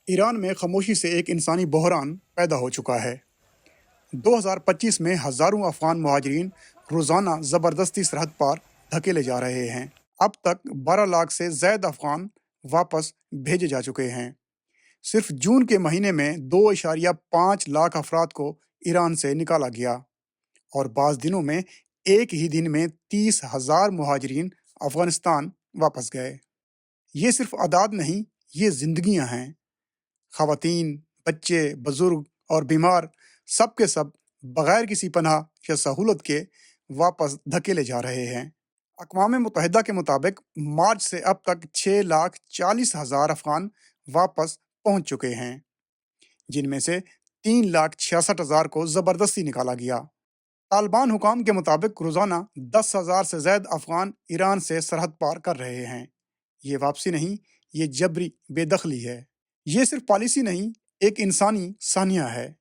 ایران میں خاموشی سے ایک انسانی بحران پیدا ہو چکا ہے۔ 2025 میں ہزاروں افغان مہاجرین روزانہ زبردستی سرحد پار دھکیلے جا رہے ہیں۔ اب تک 12 لاکھ سے زائد افغان واپس بھیجے جا چکے ہیں۔ صرف جون کے مہینے میں 2.5 لاکھ افراد کو ایران سے نکالا گیا، اور بعض دنوں میں ایک ہی دن میں 30,000 مہاجرین افغانستان واپس گئے۔ یہ صرف اعداد نہیں، یہ زندگیاں ہیں۔ خواتین، بچے، بزرگ اور بیمار سب کے سب بغیر کسی پناہ یا سہولت کے واپس دھکیلے جا رہے ہیں۔ اقوام متحدہ کے مطابق مارچ سے اب تک 6,40,000 افغان واپس پہنچ چکے ہیں، جن میں سے 3,66,000 کو زبردستی نکالا گیا۔ طالبان حکام کے مطابق روزانہ 10,000 سے زائد افغان ایران سے سرحد پار کر رہے ہیں۔ یہ واپسی نہیں، یہ جبری بے دخلی ہے۔ یہ صرف پالیسی نہیں، ایک انسانی سانحہ ہے۔